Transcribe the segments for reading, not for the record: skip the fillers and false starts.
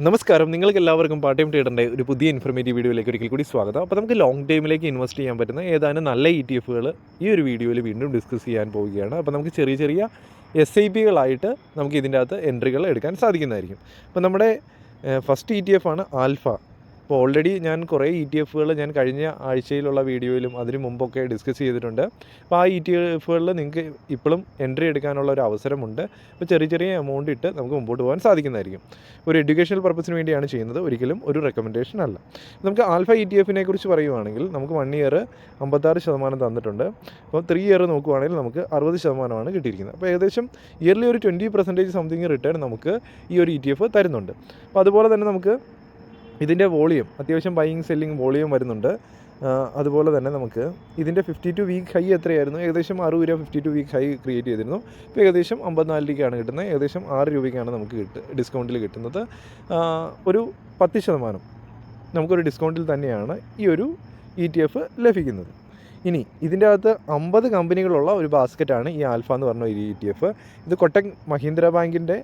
നമസ്കാരം, നിങ്ങൾക്ക് എല്ലാവർക്കും പാർട്ട് ടൈം ട്രേഡറിൻ്റെ ഒരു പുതിയ ഇൻഫർമേറ്റീവ് വീഡിയോയിലേക്ക് ഒരിക്കൽ കൂടി സ്വാഗതം. അപ്പോൾ നമുക്ക് ലോങ് ടൈമിലേക്ക് ഇൻവെസ്റ്റ് ചെയ്യാൻ പറ്റുന്ന ഏതാനും നല്ല ETF ഈ ഒരു വീഡിയോയിൽ വീണ്ടും ഡിസ്കസ് ചെയ്യാൻ പോവുകയാണ്. അപ്പോൾ നമുക്ക് ചെറിയ ചെറിയ SIPകളായിട്ട് നമുക്ക് ഇതിൻ്റെ അകത്ത് എൻട്രികൾ എടുക്കാൻ സാധിക്കുന്നതായിരിക്കും. അപ്പോൾ നമ്മുടെ ഫസ്റ്റ് ETF ആണ് ആൽഫ. അപ്പോൾ ഓൾറെഡി ഞാൻ കുറേ ETF ഞാൻ കഴിഞ്ഞ ആഴ്ചയിലുള്ള വീഡിയോയിലും അതിന് മുമ്പൊക്കെ ഡിസ്കസ് ചെയ്തിട്ടുണ്ട്. അപ്പോൾ ആ ETF നിങ്ങൾക്ക് ഇപ്പോഴും എൻട്രി എടുക്കാനുള്ള ഒരു അവസരമുണ്ട്. അപ്പോൾ ചെറിയ ചെറിയ എമൗണ്ട് ഇട്ട് നമുക്ക് മുമ്പോട്ട് പോകാൻ സാധിക്കുന്നതായിരിക്കും. ഒരു എഡ്യൂക്കേഷണൽ പർപ്പസിന് വേണ്ടിയാണ് ചെയ്യുന്നത്, ഒരിക്കലും ഒരു റെക്കമെൻഡേഷൻ അല്ല. നമുക്ക് ആൽഫ ETF കുറിച്ച് പറയുവാണെങ്കിൽ നമുക്ക് 1 ഇയർ 56% തന്നിട്ടുണ്ട്. അപ്പോൾ 3 ഇയർ നോക്കുവാണെങ്കിൽ നമുക്ക് 60% കിട്ടിയിരിക്കുന്നത്. അപ്പോൾ ഏകദേശം ഇയർലി ഒരു 20% സംതിങ് റിട്ടേൺ നമുക്ക് ഈ ഒരു ETF തരുന്നുണ്ട്. അപ്പോൾ അതുപോലെ തന്നെ നമുക്ക് ഇതിൻ്റെ വോളിയം അത്യാവശ്യം ബൈയിങ് സെല്ലിങ് വോളിയം വരുന്നുണ്ട്. അതുപോലെ തന്നെ നമുക്ക് ഇതിൻ്റെ 52 വീക്ക് ഹൈ എത്രയായിരുന്നു? ഏകദേശം 60 രൂപ 52 വീക്ക് ഹൈ ക്രിയേറ്റ് ചെയ്തിരുന്നു. ഇപ്പോൾ ഏകദേശം 54 രൂപയ്ക്കാണ് കിട്ടുന്നത്. ഏകദേശം 6 രൂപയ്ക്കാണ് നമുക്ക് ഡിസ്കൗണ്ടിൽ കിട്ടുന്നത്. ഒരു 10% നമുക്കൊരു ഡിസ്കൗണ്ടിൽ തന്നെയാണ് ഈ ഒരു ETF ലഭിക്കുന്നത്. ഇനി ഇതിൻ്റെ അകത്ത് 50 കമ്പനികളുള്ള ഒരു ബാസ്ക്കറ്റാണ് ഈ ആൽഫ എന്ന് പറഞ്ഞ ഒരു ETF. ഇത് കൊട്ടക് മഹീന്ദ്ര ബാങ്കിൻ്റെ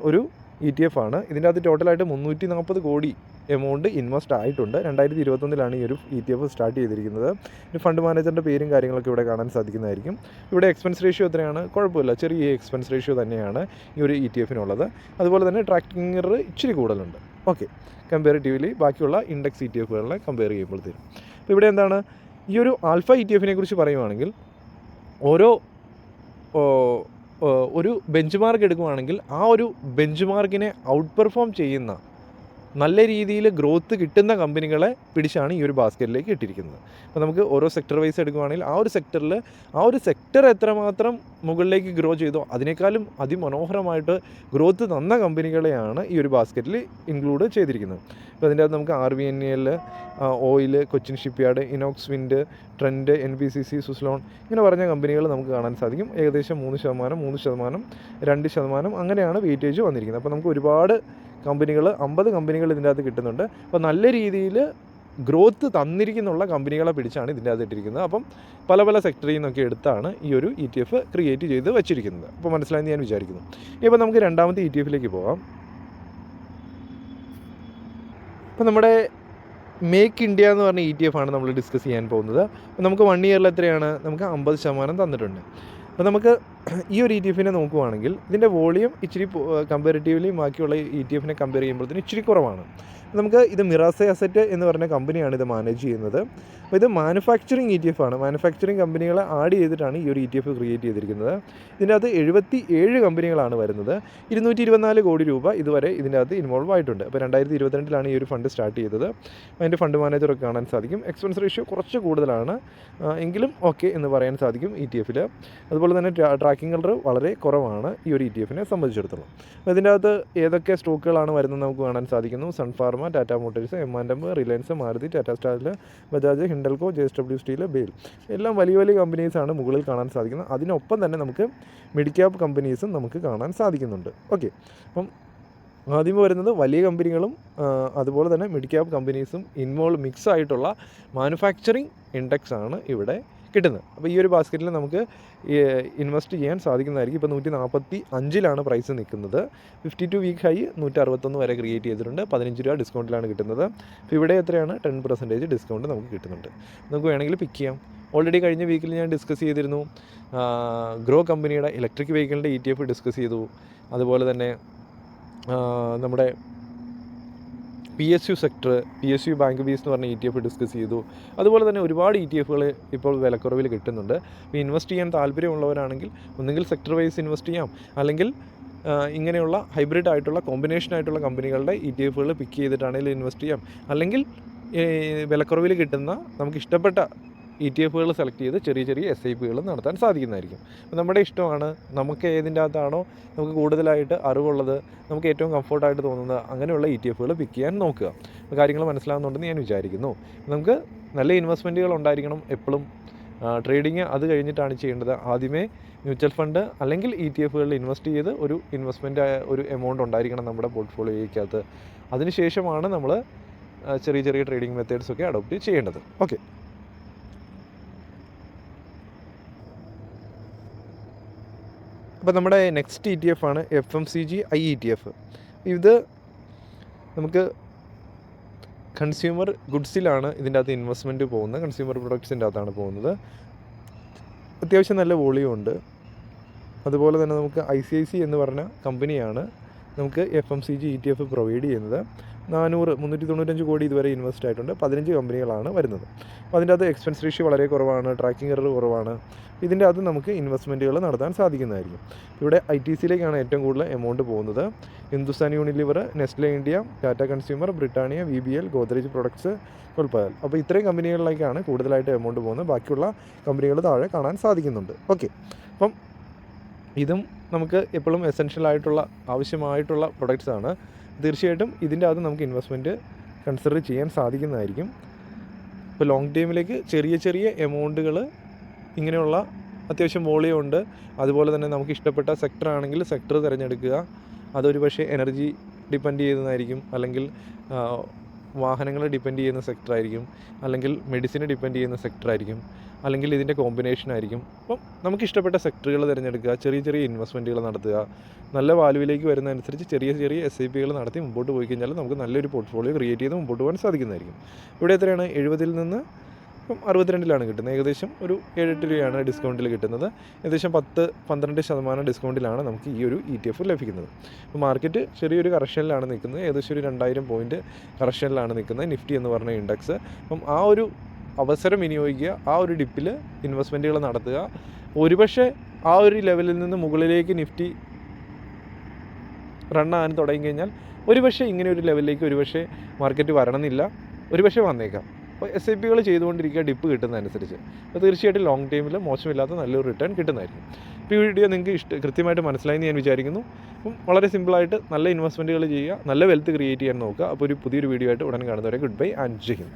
ഒരു ETF ആണ്. ഇതിൻ്റെ അകത്ത് ടോട്ടലായിട്ട് 340 കോടി എമൗണ്ട് ഇൻവെസ്റ്റ് ആയിട്ടുണ്ട്. 2021 ഈ ഒരു ETF സ്റ്റാർട്ട് ചെയ്തിരിക്കുന്നത്. ഫണ്ട് മാനേജറിൻ്റെ പേരും കാര്യങ്ങളൊക്കെ ഇവിടെ കാണാൻ സാധിക്കുന്നതായിരിക്കും. ഇവിടെ എക്സ്പെൻസ് റേഷ്യോ എത്രയാണ്? കുഴപ്പമില്ല, ചെറിയ എക്സ്പെൻസ് റേഷ്യോ തന്നെയാണ് ഈ ഒരു ETF അതുപോലെ തന്നെ ട്രാക്കിംഗ് ഇച്ചിരി കൂടുതലുണ്ട്. ഓക്കെ, കമ്പാരിറ്റീവ്ലി ബാക്കിയുള്ള ഇൻഡെക്സ് ETF കമ്പയർ ചെയ്യുമ്പോഴത്തേക്കും. അപ്പോൾ ഇവിടെ എന്താണ് ഈ ഒരു ആൽഫ ETF കുറിച്ച് പറയുവാണെങ്കിൽ ഒരു ബെഞ്ച് മാർക്ക് എടുക്കുകയാണെങ്കിൽ ആ ഒരു ബെഞ്ച് മാർക്കിനെ ഔട്ട് പെർഫോം ചെയ്യുന്ന നല്ല രീതിയിൽ ഗ്രോത്ത് കിട്ടുന്ന കമ്പനികളെ പിടിച്ചാണ് ഈ ഒരു ബാസ്ക്കറ്റിലേക്ക് ഇട്ടിരിക്കുന്നത്. അപ്പോൾ നമുക്ക് ഓരോ സെക്ടർ വൈസ് എടുക്കുകയാണെങ്കിൽ ആ ഒരു സെക്ടർ എത്രമാത്രം മുകളിലേക്ക് ഗ്രോ ചെയ്തോ അതിനേക്കാളും അതിമനോഹരമായിട്ട് ഗ്രോത്ത് തന്ന കമ്പനികളെയാണ് ഈ ഒരു ബാസ്ക്കറ്റിൽ ഇൻക്ലൂഡ് ചെയ്തിരിക്കുന്നത്. അപ്പോൾ അതിൻ്റെ അകത്ത് നമുക്ക് RVNL, oil, Cochin shipyard, Inox wind, trend, NBCC, Suzlon ഇങ്ങനെ പറഞ്ഞ കമ്പനികൾ നമുക്ക് കാണാൻ സാധിക്കും. ഏകദേശം 3%, 3%, 2% അങ്ങനെയാണ് വെയിറ്റേജ് വന്നിരിക്കുന്നത്. അപ്പോൾ നമുക്ക് ഒരുപാട് കമ്പനികൾ 50 കമ്പനികൾ ഇതിൻ്റെ അകത്ത് കിട്ടുന്നുണ്ട്. അപ്പോൾ നല്ല രീതിയിൽ ഗ്രോത്ത് തന്നിരിക്കുന്നുള്ള കമ്പനികളെ പിടിച്ചാണ് ഇതിൻ്റെ അകത്ത് ഇട്ടിരിക്കുന്നത്. അപ്പം പല സെക്ടറിൽ നിന്നൊക്കെ എടുത്താണ് ഈ ഒരു ETF ക്രിയേറ്റ് ചെയ്ത് വെച്ചിരിക്കുന്നത്. അപ്പോൾ മനസ്സിലായെന്ന് ഞാൻ വിചാരിക്കുന്നു. ഇപ്പോൾ നമുക്ക് രണ്ടാമത്തെ ETF പോകാം. അപ്പോൾ നമ്മുടെ മേക്ക് ഇന്ത്യ എന്ന് പറഞ്ഞ ETF ആണ് നമ്മൾ ഡിസ്കസ് ചെയ്യാൻ പോകുന്നത്. അപ്പോൾ നമുക്ക് 1 ഇയറിൽ എത്രയാണ്? നമുക്ക് 50% തന്നിട്ടുണ്ട്. അപ്പോൾ നമുക്ക് ഈ ഒരു ETF നോക്കുവാണെങ്കിൽ ഇതിൻ്റെ വോളിയം ഇച്ചിരി കമ്പാരിറ്റീവ്ലി ബാക്കിയുള്ള ETF കമ്പയർ ചെയ്യുമ്പോഴത്തേന് ഇച്ചിരി കുറവാണ്. നമുക്ക് ഇത് മിറാസെ അസറ്റ് എന്ന് പറഞ്ഞ കമ്പനിയാണ് ഇത് മാനേജ് ചെയ്യുന്നത്. അപ്പോൾ ഇത് മാനുഫാക്ചറിങ് ETF ആണ്. മാനുഫാക്ചറിങ് കമ്പനികളെ ആഡ് ചെയ്തിട്ടാണ് ഈ ഒരു ETF ക്രിയേറ്റ് ചെയ്തിരിക്കുന്നത്. ഇതിൻ്റെ അകത്ത് 77 കമ്പനികളാണ് വരുന്നത്. 224 കോടി രൂപ ഇതുവരെ ഇതിൻ്റെ അകത്ത് ഇൻവോൾവ് ആയിട്ടുണ്ട്. അപ്പോൾ 2022 ഈ ഒരു ഫണ്ട് സ്റ്റാർട്ട് ചെയ്തത്. അതിൻ്റെ ഫണ്ട് മാനേജറൊക്കെ കാണാൻ സാധിക്കും. എക്സ്പെൻസ് റേഷ്യോ കുറച്ച് കൂടുതലാണ്, എങ്കിലും ഓക്കെ എന്ന് പറയാൻ സാധിക്കും ETF. അതുപോലെ തന്നെ ട്രാക്കിംഗ് കളർ വളരെ കുറവാണ് ഈ ഒരു ETF സംബന്ധിച്ചിടത്തോളം. അപ്പോൾ ഇതിൻ്റെ അകത്ത് ഏതൊക്കെ സ്റ്റോക്കുകളാണ് വരുന്നത് നമുക്ക് കാണാൻ സാധിക്കുന്നു. Sun Pharma, Tata Motors, M&M, Reliance, Maruti, Tata star, Bajaj, Hindalco, JSW steel, ബെയിൽ എല്ലാം വലിയ കമ്പനീസാണ് മുകളിൽ കാണാൻ സാധിക്കുന്നത്. അതിനൊപ്പം തന്നെ നമുക്ക് മിഡ് ക്യാപ്പ് കമ്പനീസും നമുക്ക് കാണാൻ സാധിക്കുന്നുണ്ട്. ഓക്കെ, അപ്പം ആദ്യം വരുന്നത് വലിയ കമ്പനികളും അതുപോലെ തന്നെ മിഡ് ക്യാപ്പ് കമ്പനീസും മിക്സ് ആയിട്ടുള്ള മാനുഫാക്ചറിങ് ഇൻഡെക്സ് ആണ് ഇവിടെ കിട്ടുന്നത്. അപ്പോൾ ഈ ഒരു ബാസ്ക്കറ്റിൽ നമുക്ക് ഇൻവെസ്റ്റ് ചെയ്യാൻ സാധിക്കുന്നതായിരിക്കും. ഇപ്പോൾ 145 പ്രൈസ് നിൽക്കുന്നത്. 52 വീക്ക് ഹൈ 161 വരെ ക്രിയേറ്റ് ചെയ്തിട്ടുണ്ട്. 15 രൂപ ഡിസ്കൗണ്ടിലാണ് കിട്ടുന്നത്. അപ്പോൾ ഇവിടെ എത്രയാണ്? 10% ഡിസ്കൗണ്ട് നമുക്ക് കിട്ടുന്നുണ്ട്. നമുക്ക് വേണമെങ്കിൽ പിക്ക് ചെയ്യാം. ഓൾറെഡി കഴിഞ്ഞ വീക്കിൽ ഞാൻ ഡിസ്കസ് ചെയ്തിരുന്നു. ഗ്രോ കമ്പനിയുടെ ഇലക്ട്രിക് വെഹിക്കിളിൻ്റെ ETF ഡിസ്കസ് ചെയ്തു. അതുപോലെ തന്നെ നമ്മുടെ PSU സെക്ടർ, PSU ബാങ്ക് ബീസ് എന്ന് പറഞ്ഞ ETF ഡിസ്കസ് ചെയ്തു. അതുപോലെ തന്നെ ഒരുപാട് ETF ഇപ്പോൾ വിലക്കുറവിൽ കിട്ടുന്നുണ്ട്. അപ്പോൾ ഇൻവെസ്റ്റ് ചെയ്യാൻ താല്പര്യമുള്ളവരാണെങ്കിൽ ഒന്നുകിൽ സെക്ടർ വൈസ് ഇൻവെസ്റ്റ് ചെയ്യാം, അല്ലെങ്കിൽ ഇങ്ങനെയുള്ള ഹൈബ്രിഡ് ആയിട്ടുള്ള കോമ്പിനേഷൻ ആയിട്ടുള്ള കമ്പനികളുടെ ETF പിക്ക് ചെയ്തിട്ടാണെങ്കിലും ഇൻവെസ്റ്റ് ചെയ്യാം. അല്ലെങ്കിൽ വിലക്കുറവിൽ കിട്ടുന്ന നമുക്ക് ഇഷ്ടപ്പെട്ട ETF സെലക്ട് ചെയ്ത് ചെറിയ ചെറിയ SIP നടത്താൻ സാധിക്കുന്നതായിരിക്കും. അപ്പോൾ നമ്മുടെ ഇഷ്ടമാണ്. നമുക്ക് ഏതിൻ്റെ അകത്താണോ നമുക്ക് കൂടുതലായിട്ട് അറിവുള്ളത്, നമുക്ക് ഏറ്റവും കംഫർട്ടായിട്ട് തോന്നുന്നത് അങ്ങനെയുള്ള ETF പിക്ക് ചെയ്യാൻ നോക്കുക. കാര്യങ്ങൾ മനസ്സിലാകുന്നുണ്ടെന്ന് ഞാൻ വിചാരിക്കുന്നു. നമുക്ക് നല്ല ഇൻവെസ്റ്റ്മെൻറ്റുകൾ ഉണ്ടായിരിക്കണം എപ്പോഴും. ട്രേഡിങ് അത് കഴിഞ്ഞിട്ടാണ് ചെയ്യേണ്ടത്. ആദ്യമേ മ്യൂച്വൽ ഫണ്ട് അല്ലെങ്കിൽ ETF ഇൻവെസ്റ്റ് ചെയ്ത് ഒരു എമൗണ്ട് ഉണ്ടായിരിക്കണം നമ്മുടെ പോർട്ട്ഫോളിയോയ്ക്കകത്ത്. അതിനുശേഷമാണ് നമ്മൾ ചെറിയ ചെറിയ ട്രേഡിംഗ് മെത്തേഡ്സൊക്കെ അഡോപ്റ്റ് ചെയ്യേണ്ടത്. ഓക്കെ, അപ്പോൾ നമ്മുടെ നെക്സ്റ്റ് ETF ആണ് FMCG ETF. ഇത് നമുക്ക് കൺസ്യൂമർ ഗുഡ്സിലാണ് ഇതിൻ്റെ അകത്ത് ഇൻവെസ്റ്റ്മെൻറ്റ് പോകുന്നത്, കൺസ്യൂമർ പ്രൊഡക്ട്സിൻ്റെ അകത്താണ് പോകുന്നത്. അത്യാവശ്യം നല്ല വോളിയം ഉണ്ട്. അതുപോലെ തന്നെ നമുക്ക് ICICI എന്ന് പറഞ്ഞ കമ്പനിയാണ് നമുക്ക് FMCG ETF പ്രൊവൈഡ് ചെയ്യുന്നത്. 395 കോടി ഇതുവരെ ഇൻവെസ്റ്റ് ആയിട്ടുണ്ട്. 15 കമ്പനികളാണ് വരുന്നത്. അപ്പോൾ അതിൻ്റെ അകത്ത് എക്സ്പെൻസ് റേഷ്യോ വളരെ കുറവാണ്, ട്രാക്കിംഗ് എറർ കുറവാണ്. ഇതിൻ്റെ അകത്ത് നമുക്ക് ഇൻവെസ്റ്റ്മെൻറ്റുകൾ നടത്താൻ സാധിക്കുന്നതായിരിക്കും. ഇവിടെ ITCയിലേക്കാണ് ഏറ്റവും കൂടുതൽ എമൗണ്ട് പോകുന്നത്. Hindustan Unilever, Nestle India, Tata consumer, Britannia, VBL, Godrej products, Colpal. അപ്പോൾ ഇത്രയും കമ്പനികളിലേക്കാണ് കൂടുതലായിട്ട് എമൗണ്ട് പോകുന്നത്. ബാക്കിയുള്ള കമ്പനികൾ താഴെ കാണാൻ സാധിക്കുന്നുണ്ട്. ഓക്കെ, അപ്പം ഇതും നമുക്ക് എപ്പോഴും എസെൻഷ്യൽ ആയിട്ടുള്ള ആവശ്യമായിട്ടുള്ള പ്രൊഡക്ട്സാണ്. തീർച്ചയായിട്ടും ഇതിൻ്റെ അകത്ത് നമുക്ക് ഇൻവെസ്റ്റ്മെൻറ്റ് കൺസിഡർ ചെയ്യാൻ സാധിക്കുന്നതായിരിക്കും. ഇപ്പോൾ ലോങ് ടൈമിലേക്ക് ചെറിയ ചെറിയ എമൗണ്ടുകൾ ഇങ്ങനെയുള്ള അത്യാവശ്യം വോളിയം ഉണ്ട്. അതുപോലെ തന്നെ നമുക്ക് ഇഷ്ടപ്പെട്ട സെക്ടർ ആണെങ്കിൽ സെക്ടർ തിരഞ്ഞെടുക്കുക. അതൊരു പക്ഷേ എനർജി ഡിപ്പെൻഡ് ചെയ്യുന്നതായിരിക്കും, അല്ലെങ്കിൽ വാഹനങ്ങൾ ഡിപ്പെൻഡ് ചെയ്യുന്ന സെക്ടറായിരിക്കും, അല്ലെങ്കിൽ മെഡിസിന് ഡിപ്പെൻഡ് ചെയ്യുന്ന സെക്ടറായിരിക്കും, അല്ലെങ്കിൽ ഇതിൻ്റെ കോമ്പിനേഷൻ ആയിരിക്കും. അപ്പം നമുക്ക് ഇഷ്ടപ്പെട്ട സെക്ടറുകൾ തിരഞ്ഞെടുക്കുക, ചെറിയ ചെറിയ ഇൻവെസ്റ്റ്മെൻറ്റുകൾ നടത്തുക. നല്ല വാല്യൂവിലേക്ക് വരുന്നതനുസരിച്ച് ചെറിയ ചെറിയ SIPകൾ നടത്തി മുമ്പോട്ട് പോയി കഴിഞ്ഞാൽ നമുക്ക് നല്ലൊരു പോർട്ട്ഫോളിയോ ക്രിയേറ്റ് ചെയ്ത് മുമ്പോട്ട് പോകാൻ സാധിക്കുന്നതായിരിക്കും. ഇവിടെ എത്രയാണ്? 70-ൽ നിന്ന് ഇപ്പം 62-ലാണ് കിട്ടുന്നത്. ഏകദേശം ഒരു 7-8 രൂപയാണ് ഡിസ്കൗണ്ടിൽ കിട്ടുന്നത്. ഏകദേശം 10-12% ഡിസ്കൗണ്ടിലാണ് നമുക്ക് ഈ ഒരു ETF ലഭിക്കുന്നത്. അപ്പോൾ മാർക്കറ്റ് ചെറിയൊരു കറക്ഷനിലാണ് നിൽക്കുന്നത്. ഏകദേശം ഒരു 2000 പോയിൻറ്റ് കറക്ഷനിലാണ് നിൽക്കുന്നത് നിഫ്റ്റി എന്ന് പറഞ്ഞ ഇൻഡെക്സ്. അപ്പം ആ ഒരു അവസരം വിനിയോഗിക്കുക, ആ ഒരു ഡിപ്പിൽ ഇൻവെസ്റ്റ്മെൻറ്റുകൾ നടത്തുക. ഒരുപക്ഷെ ആ ഒരു ലെവലിൽ നിന്ന് മുകളിലേക്ക് നിഫ്റ്റി റണ്ണാൻ തുടങ്ങിക്കഴിഞ്ഞാൽ ഒരുപക്ഷെ ഇങ്ങനെ ഒരു ലെവലിലേക്ക് ഒരുപക്ഷെ മാർക്കറ്റ് വരണമെന്നില്ല, ഒരുപക്ഷെ വന്നേക്കാം. അപ്പോൾ SIPകൾ ചെയ്തുകൊണ്ടിരിക്കുക ഡിപ്പ് കിട്ടുന്നതനുസരിച്ച്. അപ്പോൾ തീർച്ചയായിട്ടും ലോങ് ടൈമിൽ മോശമില്ലാത്ത നല്ലൊരു റിട്ടേൺ കിട്ടുന്നതായിരിക്കും. ഇപ്പോൾ ഈ വീഡിയോ നിങ്ങൾക്ക് കൃത്യമായിട്ട് മനസ്സിലായെന്ന് ഞാൻ വിചാരിക്കുന്നു. അപ്പം വളരെ സിമ്പിളായിട്ട് നല്ല ഇൻവെസ്റ്റ്മെൻറ്റുകൾ ചെയ്യുക, നല്ല വെൽത്ത് ക്രിയേറ്റ് ചെയ്യാൻ നോക്കുക. അപ്പോൾ ഒരു പുതിയൊരു വീഡിയോ ആയിട്ട് ഉടൻ കാണുന്നവരെ good bye and Jai Hind.